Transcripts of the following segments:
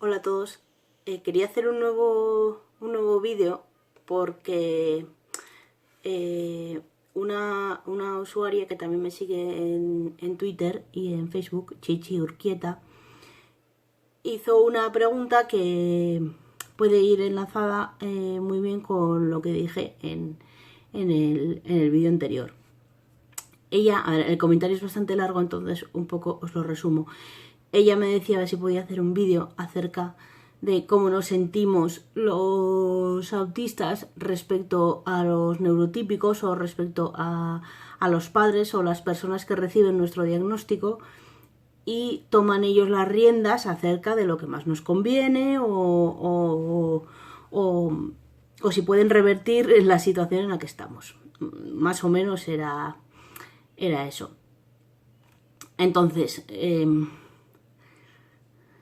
Hola a todos. Quería hacer un nuevo vídeo porque una usuaria que también me sigue en Twitter y en Facebook, Chichi Urquieta, hizo una pregunta que puede ir enlazada muy bien con lo que dije en el vídeo anterior. Ella, a ver, el comentario es bastante largo, entonces un poco os lo resumo. Ella me decía a ver si podía hacer un vídeo acerca de cómo nos sentimos los autistas respecto a los neurotípicos o respecto a los padres o las personas que reciben nuestro diagnóstico y toman ellos las riendas acerca de lo que más nos conviene o si pueden revertir la situación en la que estamos. Más o menos era eso. Entonces,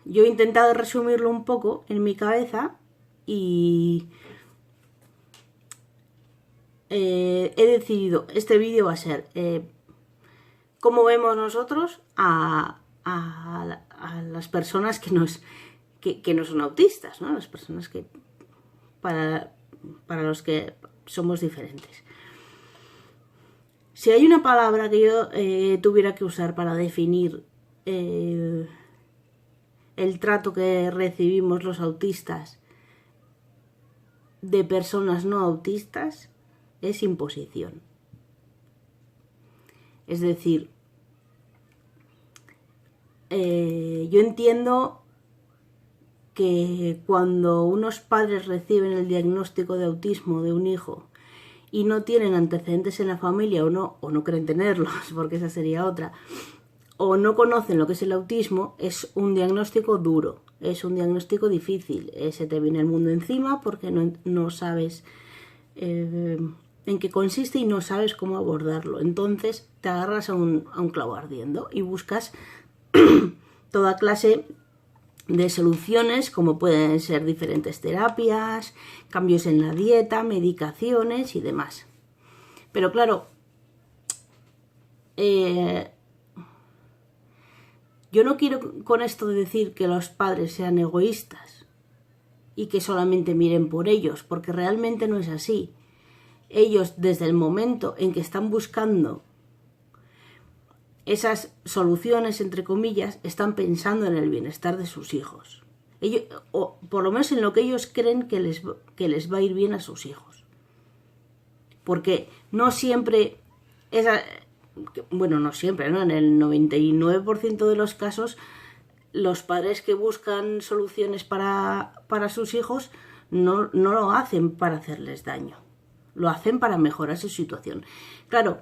yo he intentado resumirlo un poco en mi cabeza y he decidido, este vídeo va a ser cómo vemos nosotros a las personas que no son autistas, ¿no? Las personas que para los que somos diferentes. Si hay una palabra que yo tuviera que usar para definir el trato que recibimos los autistas de personas no autistas, es imposición. Es decir, yo entiendo que cuando unos padres reciben el diagnóstico de autismo de un hijo y no tienen antecedentes en la familia o no creen tenerlos, porque esa sería otra, o no conocen lo que es el autismo, es un diagnóstico duro, es un diagnóstico difícil, se te viene el mundo encima porque no sabes en qué consiste y no sabes cómo abordarlo. Entonces te agarras a un clavo ardiendo y buscas toda clase de soluciones, como pueden ser diferentes terapias, cambios en la dieta, medicaciones y demás. Pero claro, yo no quiero con esto decir que los padres sean egoístas y que solamente miren por ellos, porque realmente no es así. Ellos, desde el momento en que están buscando esas soluciones, entre comillas, están pensando en el bienestar de sus hijos. Ellos, o por lo menos en lo que ellos creen que les va a ir bien a sus hijos. Porque no siempre, no siempre, ¿no? En el 99% de los casos, los padres que buscan soluciones para sus hijos no lo hacen para hacerles daño. Lo hacen para mejorar su situación. Claro,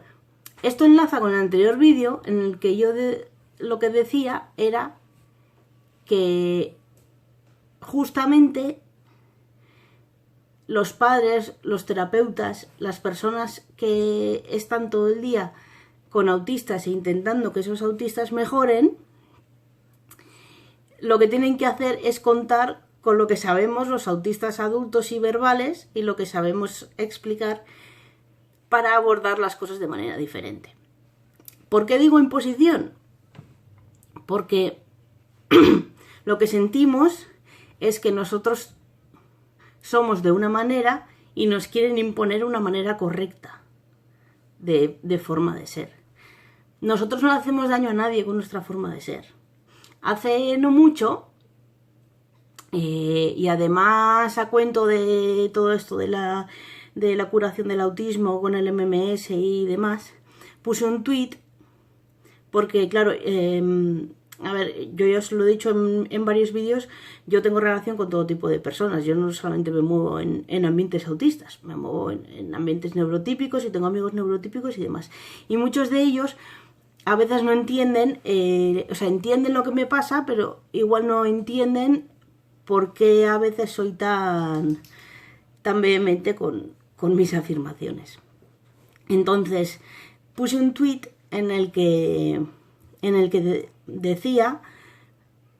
esto enlaza con el anterior vídeo en el que yo lo que decía era que justamente los padres, los terapeutas, las personas que están todo el día con autistas e intentando que esos autistas mejoren, lo que tienen que hacer es contar con lo que sabemos los autistas adultos y verbales y lo que sabemos explicar para abordar las cosas de manera diferente. ¿Por qué digo imposición? Porque lo que sentimos es que nosotros somos de una manera y nos quieren imponer una manera correcta de forma de ser. Nosotros no le hacemos daño a nadie con nuestra forma de ser. Hace no mucho, y además a cuento de todo esto de la curación del autismo con el MMS y demás, puse un tweet porque, claro, a ver, yo ya os lo he dicho en varios vídeos, yo tengo relación con todo tipo de personas, yo no solamente me muevo en ambientes autistas, me muevo en ambientes neurotípicos y tengo amigos neurotípicos y demás. Y muchos de ellos a veces no entienden, entienden lo que me pasa, pero igual no entienden por qué a veces soy tan vehemente con mis afirmaciones. Entonces, puse un tweet en el que decía,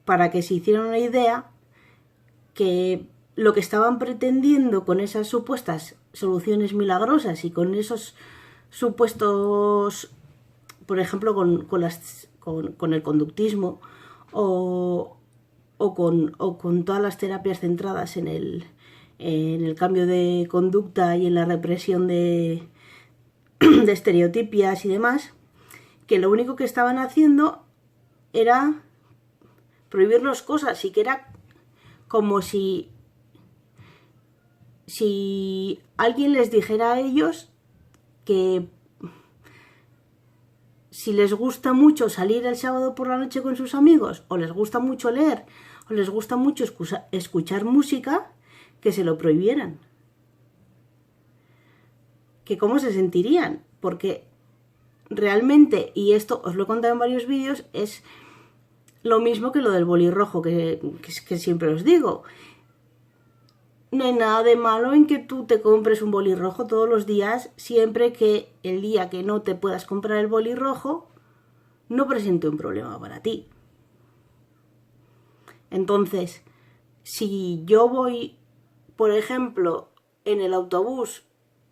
para que se hicieran una idea, que lo que estaban pretendiendo con esas supuestas soluciones milagrosas y con esos supuestos, por ejemplo, con el conductismo o o con todas las terapias centradas en el cambio de conducta y en la represión de estereotipias y demás, que lo único que estaban haciendo era prohibirnos cosas, y que era como si alguien les dijera a ellos que si les gusta mucho salir el sábado por la noche con sus amigos, o les gusta mucho leer, o les gusta mucho escuchar música, que se lo prohibieran. Que cómo se sentirían, porque realmente, y esto os lo he contado en varios vídeos, es lo mismo que lo del bolirrojo que siempre os digo. No hay nada de malo en que tú te compres un bolirrojo todos los días, siempre que el día que no te puedas comprar el bolirrojo no presente un problema para ti. Entonces, si yo voy, por ejemplo, en el autobús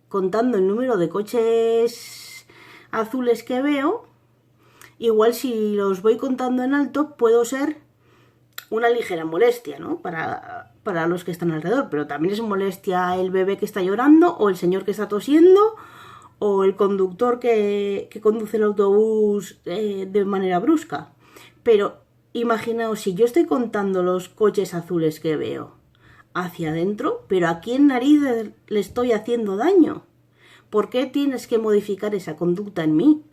contando el número de coches azules que veo, igual si los voy contando en alto puedo ser una ligera molestia, ¿no? Para los que están alrededor, pero también es molestia el bebé que está llorando, o el señor que está tosiendo, o el conductor que conduce el autobús de manera brusca. Pero imaginaos, si yo estoy contando los coches azules que veo hacia adentro, pero ¿a quién narices le estoy haciendo daño? ¿Por qué tienes que modificar esa conducta en mí?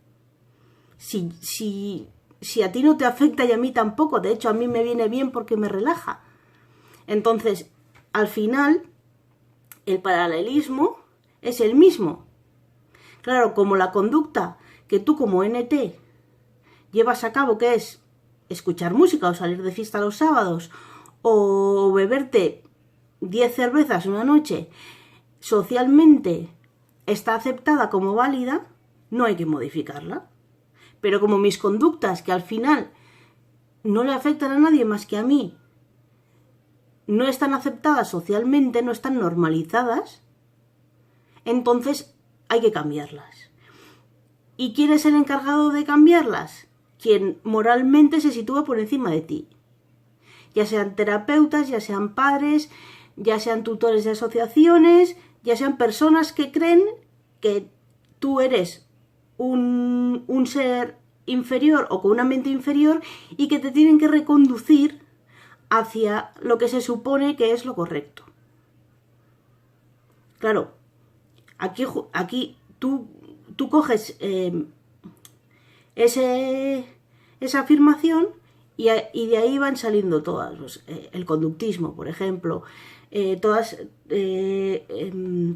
Si a ti no te afecta y a mí tampoco, de hecho a mí me viene bien porque me relaja. Entonces, al final, el paralelismo es el mismo. Claro, como la conducta que tú como NT llevas a cabo, que es escuchar música o salir de fiesta los sábados, o beberte 10 cervezas una noche, socialmente está aceptada como válida, no hay que modificarla. Pero como mis conductas, que al final no le afectan a nadie más que a mí, no están aceptadas socialmente, no están normalizadas, entonces hay que cambiarlas. ¿Y quién es el encargado de cambiarlas? Quien moralmente se sitúa por encima de ti. Ya sean terapeutas, ya sean padres, ya sean tutores de asociaciones, ya sean personas que creen que tú eres un ser inferior o con una mente inferior y que te tienen que reconducir hacia lo que se supone que es lo correcto. Claro, aquí tú coges esa afirmación y de ahí van saliendo todas. Pues, el conductismo, por ejemplo,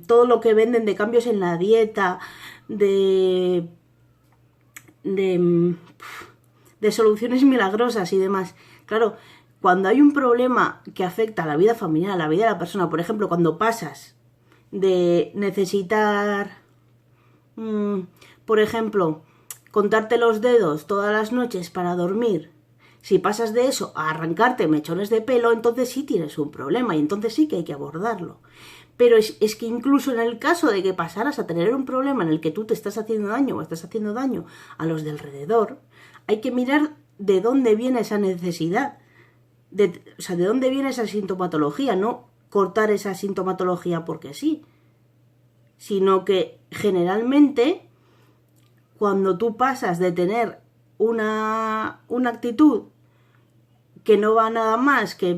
todo lo que venden de cambios en la dieta, de soluciones milagrosas y demás. Claro, cuando hay un problema que afecta a la vida familiar, a la vida de la persona, por ejemplo, cuando pasas de necesitar, por ejemplo, contarte los dedos todas las noches para dormir, si pasas de eso a arrancarte mechones de pelo, entonces sí tienes un problema y entonces sí que hay que abordarlo. Pero es que incluso en el caso de que pasaras a tener un problema en el que tú te estás haciendo daño o estás haciendo daño a los de alrededor, hay que mirar de dónde viene esa necesidad, de dónde viene esa sintomatología, no cortar esa sintomatología porque sí, sino que generalmente cuando tú pasas de tener una actitud que no va nada más que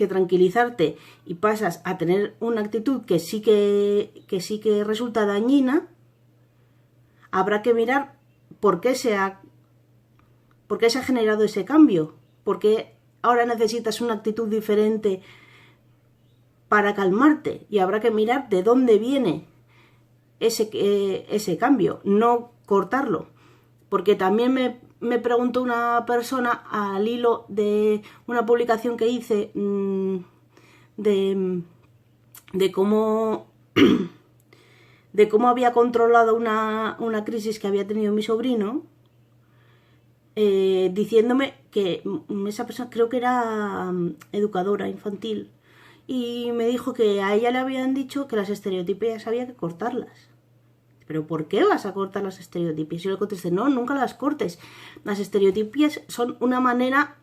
tranquilizarte y pasas a tener una actitud que sí que resulta dañina, habrá que mirar por qué se ha generado ese cambio, por qué ahora necesitas una actitud diferente para calmarte, y habrá que mirar de dónde viene ese cambio, no cortarlo. Porque también me preguntó una persona al hilo de una publicación que hice de cómo había controlado una crisis que había tenido mi sobrino, diciéndome que esa persona creo que era educadora infantil, y me dijo que a ella le habían dicho que las estereotipias había que cortarlas. ¿Pero por qué vas a cortar las estereotipias? Yo le contesté, no, nunca las cortes. Las estereotipias son una manera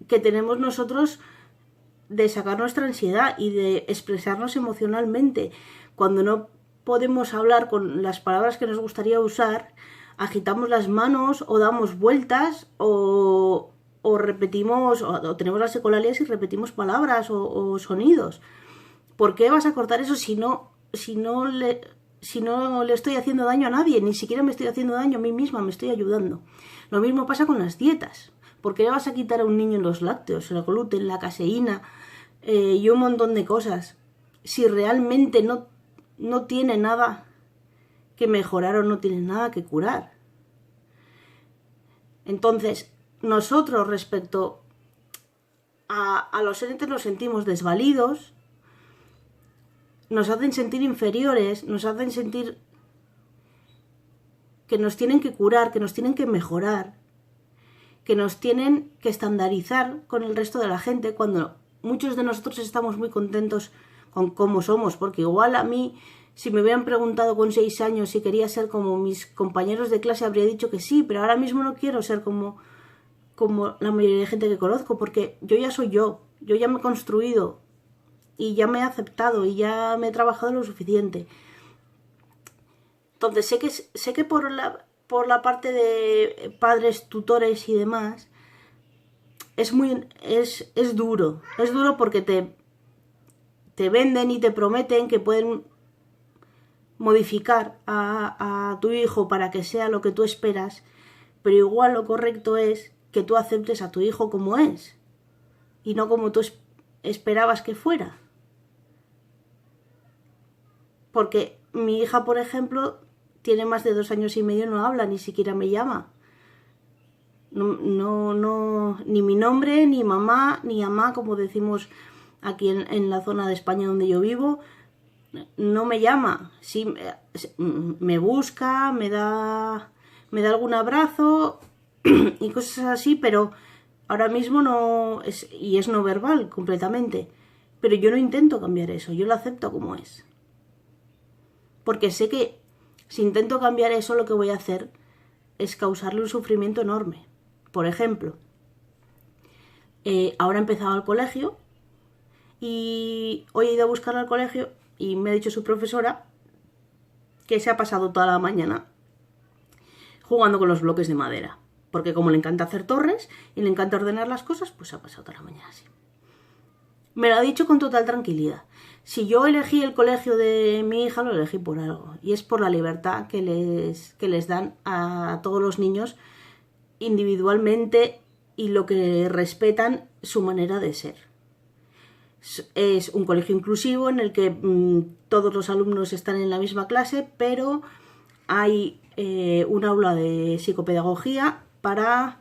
que tenemos nosotros de sacar nuestra ansiedad y de expresarnos emocionalmente. Cuando no podemos hablar con las palabras que nos gustaría usar, agitamos las manos o damos vueltas o repetimos, o tenemos las ecolalias y repetimos palabras o sonidos. ¿Por qué vas a cortar eso si no le estoy haciendo daño a nadie? Ni siquiera me estoy haciendo daño a mí misma, me estoy ayudando. Lo mismo pasa con las dietas. ¿Por qué le vas a quitar a un niño los lácteos, el gluten, la caseína y un montón de cosas? Si realmente no tiene nada que mejorar o no tiene nada que curar. Entonces, nosotros respecto a los entes nos sentimos desvalidos, nos hacen sentir inferiores, nos hacen sentir que nos tienen que curar, que nos tienen que mejorar, que nos tienen que estandarizar con el resto de la gente, cuando muchos de nosotros estamos muy contentos con cómo somos, porque igual a mí, si me hubieran preguntado con 6 años si quería ser como mis compañeros de clase, habría dicho que sí, pero ahora mismo no quiero ser como la mayoría de gente que conozco, porque yo ya soy yo ya me he construido y ya me he aceptado y ya me he trabajado lo suficiente. Entonces sé que por la parte de padres, tutores y demás, es duro. Es duro porque te venden y te prometen que pueden modificar a tu hijo para que sea lo que tú esperas, pero igual lo correcto es que tú aceptes a tu hijo como es y no como tú esperabas que fuera. Porque mi hija, por ejemplo, tiene más de 2 años y medio, no habla, ni siquiera me llama. No, ni mi nombre, ni mamá, ni amá, como decimos aquí en la zona de España donde yo vivo, no me llama. Sí, me busca, me da algún abrazo y cosas así, pero ahora mismo no es, y es no verbal completamente. Pero yo no intento cambiar eso, yo lo acepto como es. Porque sé que si intento cambiar eso, lo que voy a hacer es causarle un sufrimiento enorme. Por ejemplo, ahora he empezado el colegio y hoy he ido a buscarla al colegio y me ha dicho su profesora que se ha pasado toda la mañana jugando con los bloques de madera. Porque como le encanta hacer torres y le encanta ordenar las cosas, pues se ha pasado toda la mañana así. Me lo ha dicho con total tranquilidad. Si yo elegí el colegio de mi hija, lo elegí por algo. Y es por la libertad que les dan a todos los niños individualmente y lo que respetan su manera de ser. Es un colegio inclusivo en el que todos los alumnos están en la misma clase, pero hay un aula de psicopedagogía para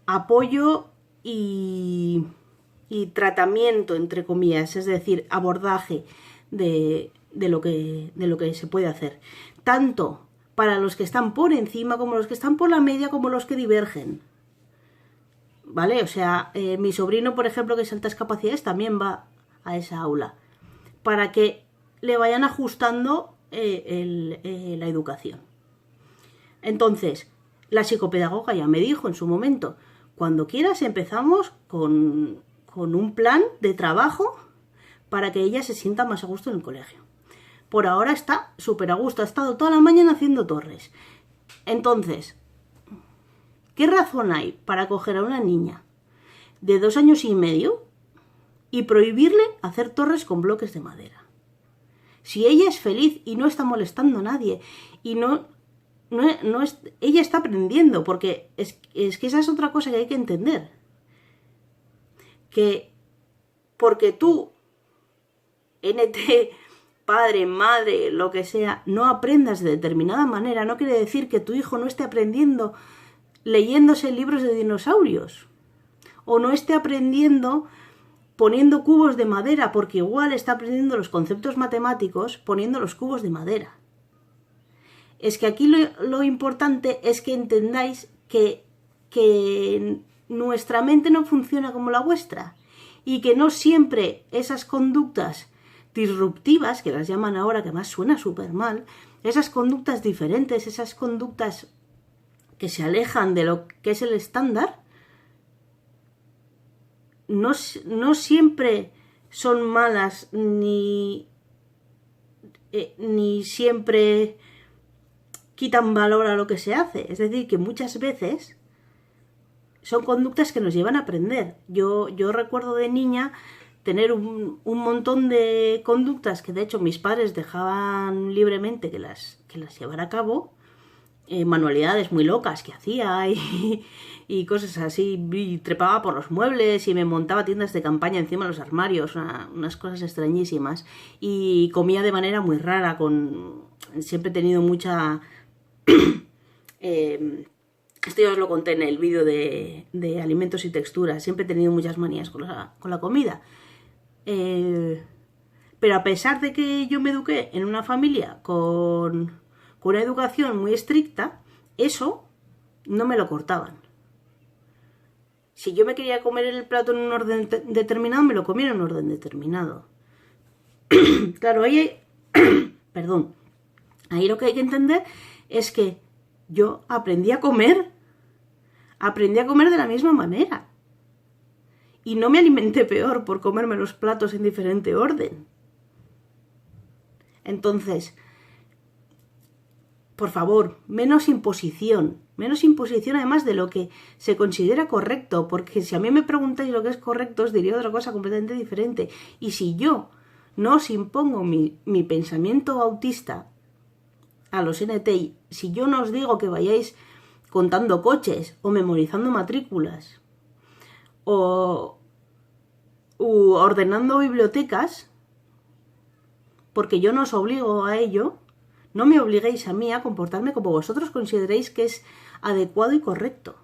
apoyo y tratamiento, entre comillas, es decir, abordaje de lo que se puede hacer. Tanto para los que están por encima, como los que están por la media, como los que divergen. ¿Vale? O sea, mi sobrino, por ejemplo, que es altas capacidades, también va a esa aula. Para que le vayan ajustando la educación. Entonces, la psicopedagoga ya me dijo en su momento, cuando quieras empezamos con un plan de trabajo para que ella se sienta más a gusto en el colegio. Por ahora está súper a gusto, ha estado toda la mañana haciendo torres. Entonces, ¿qué razón hay para coger a una niña de 2 años y medio y prohibirle hacer torres con bloques de madera? Si ella es feliz y no está molestando a nadie y ella está aprendiendo, porque es que esa es otra cosa que hay que entender. Que porque tú, NT, padre, madre, lo que sea, no aprendas de determinada manera, no quiere decir que tu hijo no esté aprendiendo leyéndose libros de dinosaurios. O no esté aprendiendo poniendo cubos de madera, porque igual está aprendiendo los conceptos matemáticos poniendo los cubos de madera. Es que aquí lo importante es que entendáis que nuestra mente no funciona como la vuestra y que no siempre esas conductas disruptivas, que las llaman ahora, que además suena súper mal, esas conductas diferentes, esas conductas que se alejan de lo que es el estándar, no siempre son malas ni siempre quitan valor a lo que se hace. Es decir, que muchas veces son conductas que nos llevan a aprender. Yo recuerdo de niña tener un montón de conductas que de hecho mis padres dejaban libremente que las llevara a cabo, manualidades muy locas que hacía y cosas así, y trepaba por los muebles y me montaba tiendas de campaña encima de los armarios, unas cosas extrañísimas, y comía de manera muy rara, siempre he tenido mucha... esto ya os lo conté en el vídeo de alimentos y texturas, siempre he tenido muchas manías con la comida. Pero a pesar de que yo me eduqué en una familia con una educación muy estricta, eso no me lo cortaban. Si yo me quería comer el plato en un orden determinado, me lo comía en un orden determinado. Claro, ahí perdón. Ahí lo que hay que entender es que yo aprendí a comer de la misma manera. Y no me alimenté peor por comerme los platos en diferente orden. Entonces, por favor, menos imposición además de lo que se considera correcto, porque si a mí me preguntáis lo que es correcto, os diría otra cosa completamente diferente. Y si yo no os impongo mi pensamiento autista a los NTI, si yo no os digo que vayáis contando coches o memorizando matrículas o ordenando bibliotecas, porque yo no os obligo a ello, no me obliguéis a mí a comportarme como vosotros consideréis que es adecuado y correcto.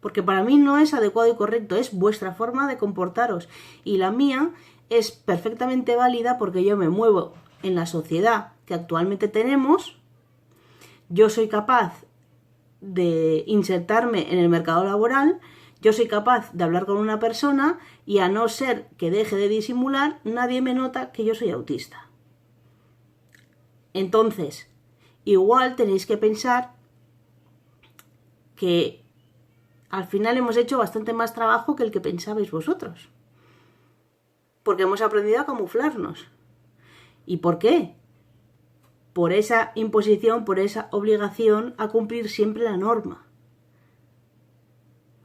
Porque para mí no es adecuado y correcto, es vuestra forma de comportaros. Y la mía es perfectamente válida porque yo me muevo en la sociedad que actualmente tenemos. Yo soy capaz de insertarme en el mercado laboral, yo soy capaz de hablar con una persona y a no ser que deje de disimular, nadie me nota que yo soy autista. Entonces, igual tenéis que pensar que al final hemos hecho bastante más trabajo que el que pensabais vosotros. Porque hemos aprendido a camuflarnos. ¿Y por qué? Por esa imposición, por esa obligación a cumplir siempre la norma.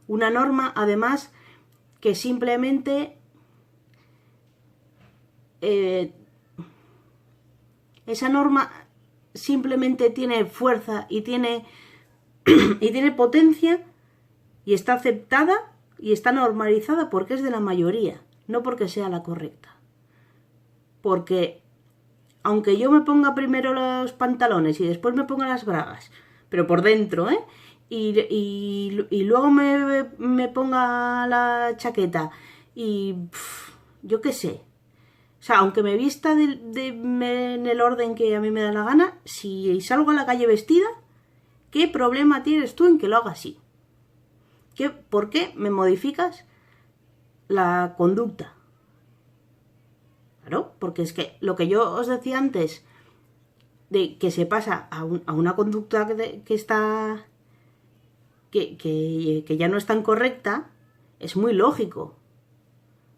Una norma, además, que simplemente esa norma simplemente tiene fuerza y tiene potencia y está aceptada y está normalizada porque es de la mayoría, no porque sea la correcta. Porque aunque yo me ponga primero los pantalones y después me ponga las bragas, pero por dentro, y luego me ponga la chaqueta y yo qué sé. O sea, aunque me vista en el orden que a mí me da la gana, si salgo a la calle vestida, ¿qué problema tienes tú en que lo haga así? ¿Por qué me modificas la conducta? Claro, porque es que lo que yo os decía antes, de que se pasa a una conducta que ya no es tan correcta, es muy lógico.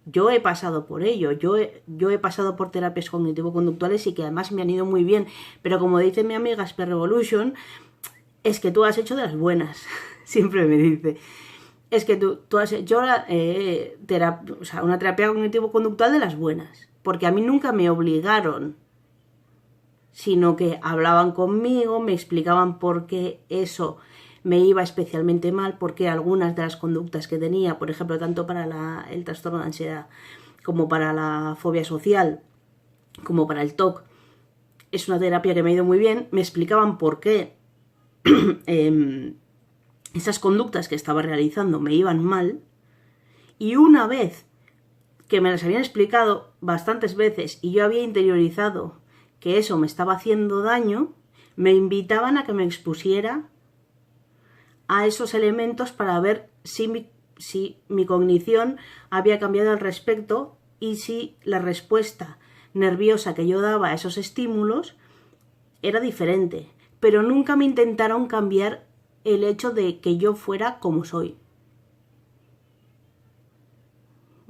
Yo he pasado por ello, yo he pasado por terapias cognitivo-conductuales y que además me han ido muy bien, pero como dice mi amiga Sper Revolution, es que tú has hecho de las buenas, siempre me dice. Es que tú has hecho una terapia cognitivo-conductual de las buenas, porque a mí nunca me obligaron, sino que hablaban conmigo, me explicaban por qué eso me iba especialmente mal, porque algunas de las conductas que tenía, por ejemplo, tanto para el trastorno de ansiedad como para la fobia social, como para el TOC, es una terapia que me ha ido muy bien, me explicaban por qué esas conductas que estaba realizando me iban mal, y una vez que me las habían explicado bastantes veces y yo había interiorizado que eso me estaba haciendo daño, me invitaban a que me expusiera a esos elementos para ver si mi cognición había cambiado al respecto y si la respuesta nerviosa que yo daba a esos estímulos era diferente. Pero nunca me intentaron cambiar el hecho de que yo fuera como soy.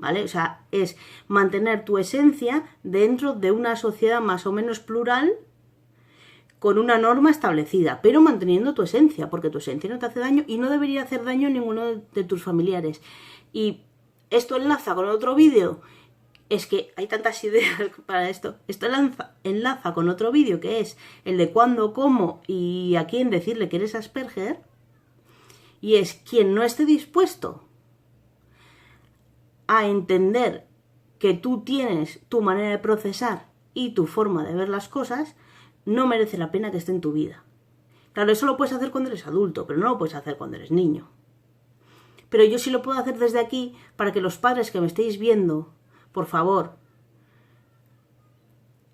¿vale? O sea, es mantener tu esencia dentro de una sociedad más o menos plural, con una norma establecida, pero manteniendo tu esencia, porque tu esencia no te hace daño y no debería hacer daño a ninguno de tus familiares. Y esto enlaza con otro vídeo, es que hay tantas ideas para esto. Esto enlaza con otro vídeo que es el de cuándo, cómo y a quién decirle que eres Asperger. Y es quien no esté dispuesto a entender que tú tienes tu manera de procesar y tu forma de ver las cosas, no merece la pena que esté en tu vida. Claro, eso lo puedes hacer cuando eres adulto, pero no lo puedes hacer cuando eres niño. Pero yo sí lo puedo hacer desde aquí para que los padres que me estéis viendo, por favor,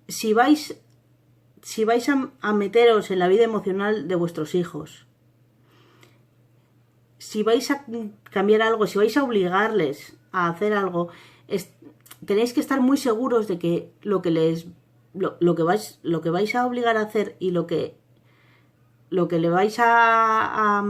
si vais a meteros en la vida emocional de vuestros hijos, si vais a cambiar algo, si vais a obligarles a hacer algo, tenéis que estar muy seguros de que lo que vais a obligar a hacer y lo que le vais a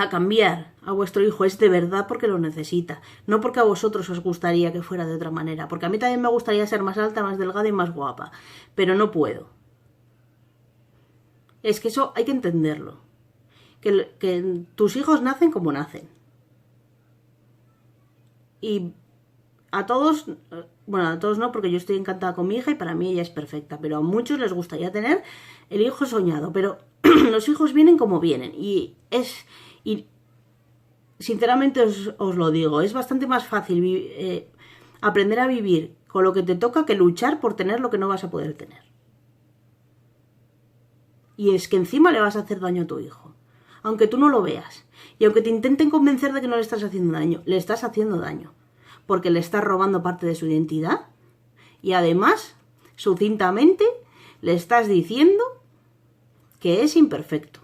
cambiar a vuestro hijo es de verdad porque lo necesita, no porque a vosotros os gustaría que fuera de otra manera, porque a mí también me gustaría ser más alta, más delgada y más guapa, pero no puedo. Es que eso hay que entenderlo, que tus hijos nacen como nacen. Y a todos, bueno, a todos no, porque yo estoy encantada con mi hija y para mí ella es perfecta, pero a muchos les gustaría tener el hijo soñado, pero los hijos vienen como vienen y sinceramente os lo digo, es bastante más fácil aprender a vivir con lo que te toca que luchar por tener lo que no vas a poder tener. Y es que encima le vas a hacer daño a tu hijo, aunque tú no lo veas. Y aunque te intenten convencer de que no le estás haciendo daño, le estás haciendo daño. Porque le estás robando parte de su identidad. Y además, sucintamente, le estás diciendo que es imperfecto.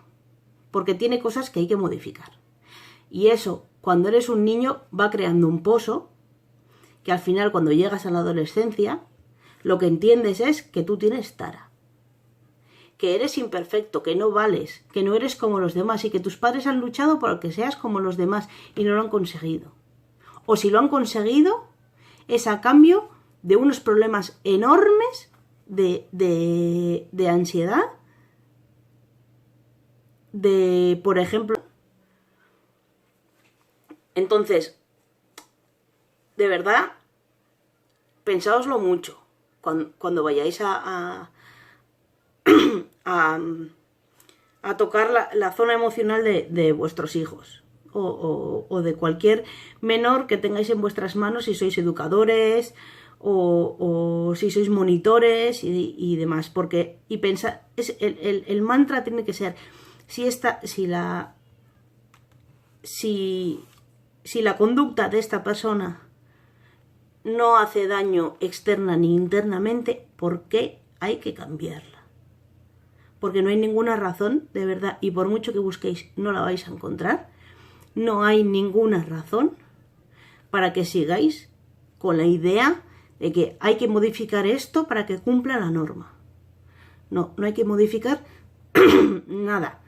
Porque tiene cosas que hay que modificar. Y eso, cuando eres un niño, va creando un pozo que al final, cuando llegas a la adolescencia, lo que entiendes es que tú tienes tara. Que eres imperfecto, que no vales, que no eres como los demás y que tus padres han luchado por que seas como los demás y no lo han conseguido. O si lo han conseguido, es a cambio de unos problemas enormes de ansiedad, por ejemplo. Entonces, de verdad, pensáoslo mucho cuando vayáis a tocar la zona emocional de vuestros hijos o de cualquier menor que tengáis en vuestras manos, si sois educadores o si sois monitores y demás, porque el mantra tiene que ser si la conducta de esta persona no hace daño externa ni internamente, ¿por qué hay que cambiarla? Porque no hay ninguna razón, de verdad, y por mucho que busquéis no la vais a encontrar, no hay ninguna razón para que sigáis con la idea de que hay que modificar esto para que cumpla la norma. No hay que modificar nada.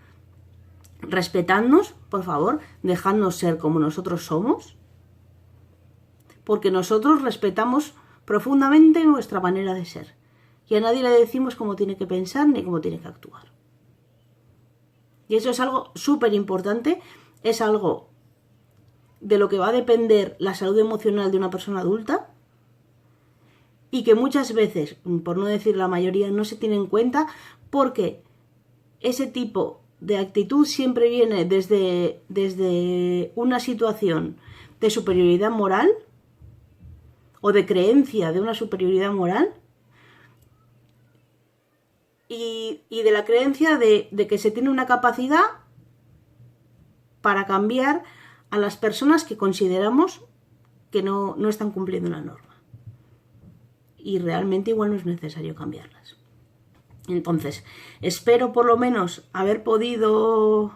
Respetadnos, por favor, dejadnos ser como nosotros somos, porque nosotros respetamos profundamente nuestra manera de ser. Y a nadie le decimos cómo tiene que pensar ni cómo tiene que actuar. Y eso es algo súper importante, es algo de lo que va a depender la salud emocional de una persona adulta y que muchas veces, por no decir la mayoría, no se tiene en cuenta porque ese tipo de actitud siempre viene desde una situación de superioridad moral o de creencia de una superioridad moral y de la creencia de que se tiene una capacidad para cambiar a las personas que consideramos que no están cumpliendo la norma. Y realmente igual no es necesario cambiarlas. Entonces, espero por lo menos haber podido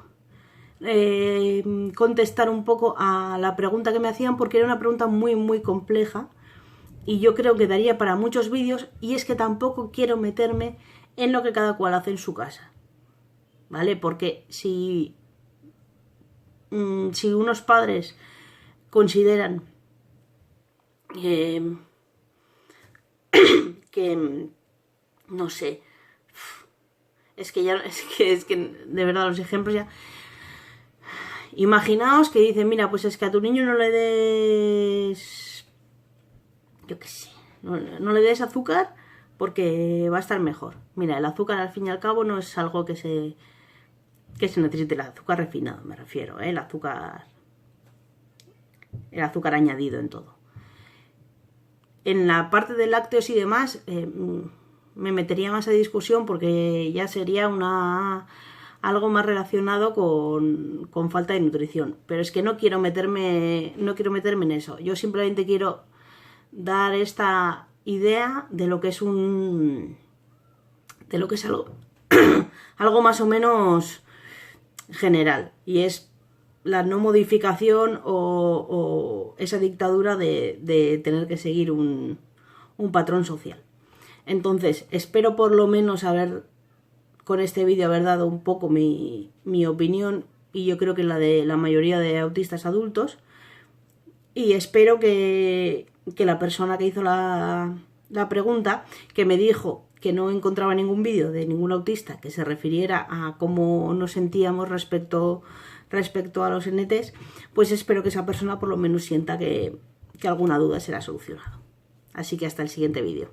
contestar un poco a la pregunta que me hacían, porque era una pregunta muy, muy compleja y yo creo que daría para muchos vídeos, y es que tampoco quiero meterme en lo que cada cual hace en su casa, ¿vale? Porque si unos padres consideran que, no sé, es que de verdad los ejemplos ya... Imaginaos que dicen, mira, pues es que a tu niño no le des, yo qué sé, no le des azúcar porque va a estar mejor. Mira, el azúcar al fin y al cabo no es algo que se necesite, el azúcar refinado me refiero, el azúcar añadido en todo. En la parte de lácteos y demás me metería más a discusión porque ya sería algo más relacionado con falta de nutrición. Pero es que no quiero meterme en eso. Yo simplemente quiero dar esta idea de lo que es algo algo más o menos general, y es la no modificación o esa dictadura de tener que seguir un patrón social. Entonces, espero por lo menos con este vídeo haber dado un poco mi opinión, y yo creo que la de la mayoría de autistas adultos, y espero que la persona que hizo la pregunta, que me dijo que no encontraba ningún vídeo de ningún autista que se refiriera a cómo nos sentíamos respecto a los NTs, pues espero que esa persona por lo menos sienta que alguna duda será solucionada. Así que hasta el siguiente vídeo.